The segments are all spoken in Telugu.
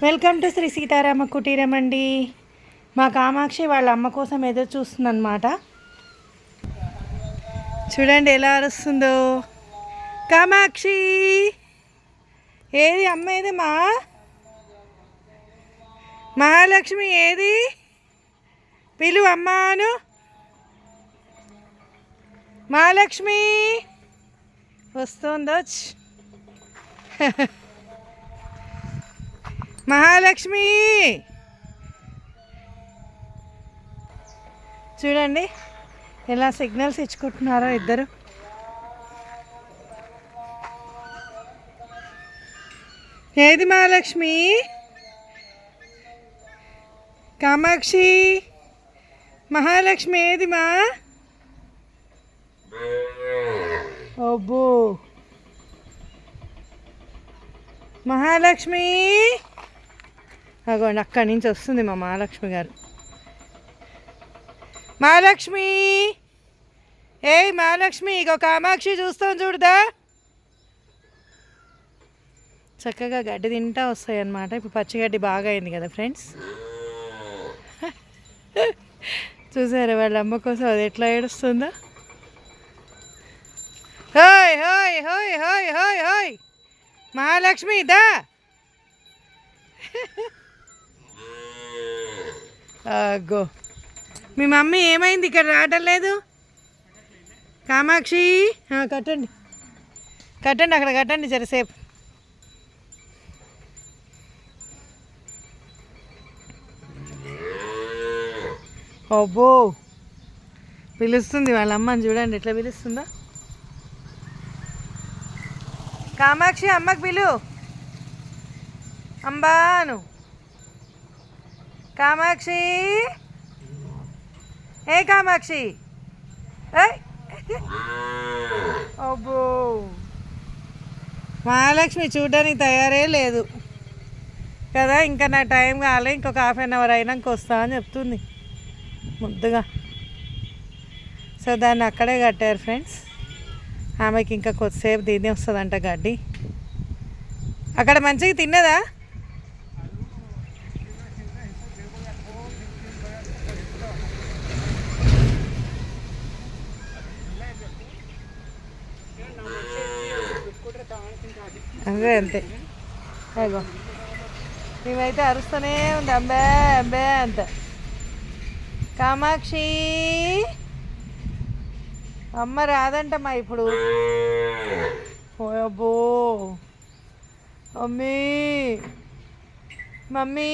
వెల్కమ్ టు శ్రీ సీతారామ కుటీరం అండి. మా కామాక్షి వాళ్ళ అమ్మ కోసం ఎదురు చూస్తుందన్నమాట. చూడండి ఎలా అరుస్తుందో. కామాక్షి ఏది అమ్మ, ఏది మహాలక్ష్మి ఏది? పిలు అమ్మాను. మహాలక్ష్మి వస్తుందో. మహాలక్ష్మి చూడండి ఎలా సిగ్నల్స్ ఇచ్చుకుంటున్నారో ఇద్దరు. ఏది మహాలక్ష్మి? కామాక్షి మహాలక్ష్మి ఏది మా? అబ్బో మహాలక్ష్మి అగోండి అక్కడి నుంచి వస్తుంది మా మహాలక్ష్మి గారు. మహాలక్ష్మి మహాలక్ష్మి ఇగో కామాక్షి చూస్తాం చూడదా. చక్కగా గడ్డి తింటా వస్తాయి అన్నమాట. ఇప్పుడు పచ్చిగడ్డి బాగా అయింది కదా ఫ్రెండ్స్. చూసారా వాళ్ళ అమ్మ కోసం అది ఎట్లా ఏడుస్తుందో. హోయ్ హోయ్ హోయ్ హోయ్ హోయ్ హోయ్ మహాలక్ష్మి దా. గో మీ మమ్మీ ఏమైంది ఇక్కడ రావటం లేదు? కామాక్షి కట్టండి కట్టండి అక్కడ కట్టండి జరసేపు. అబ్బో పిలుస్తుంది వాళ్ళ అమ్మని, చూడండి ఎట్లా పిలుస్తుందో. కామాక్షి అమ్మకి పిలు అంబాను. కామాక్షి కామాక్షి అబ్బో మహాలక్ష్మి చూడడానికి తయారే లేదు కదా. ఇంకా నా టైం కాలే, ఇంకొక ½ అన్ అవర్ అయినాక వస్తా అని చెప్తుంది ముద్దుగా. సో దాన్ని అక్కడే కట్టారు ఫ్రెండ్స్. ఆమెకి ఇంకా కొద్దిసేపు దీన్ని వస్తుందంట గడ్డి. అక్కడ మంచిగా తిన్నదా? అదే అంతే. అగో మేమైతే అరుస్తూనే ఉంది అంబే అంబే అంత. కామాక్షి అమ్మ రాదంటమ్మా ఇప్పుడు. అబ్బో మమ్మీ మమ్మీ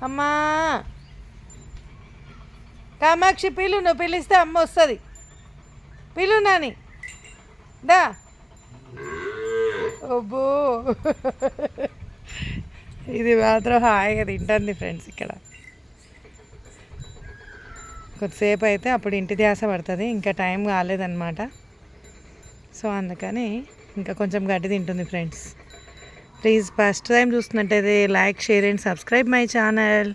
అమ్మా కామాక్షి పిలు, నువ్వు పిలిస్తే అమ్మ వస్తుంది. పిలు నాని దా. అబ్బో ఇది మాత్రం హాయిగా తింటుంది ఫ్రెండ్స్. ఇక్కడ కొద్దిసేపు అయితే అప్పుడు ఇంటి ధ్యాస పడుతుంది, ఇంకా టైం కాలేదన్నమాట. సో అందుకని ఇంకా కొంచెం గడ్డి తింటుంది ఫ్రెండ్స్. ప్లీజ్ ఫస్ట్ టైం చూస్తున్నట్టయితే like, share and subscribe my channel.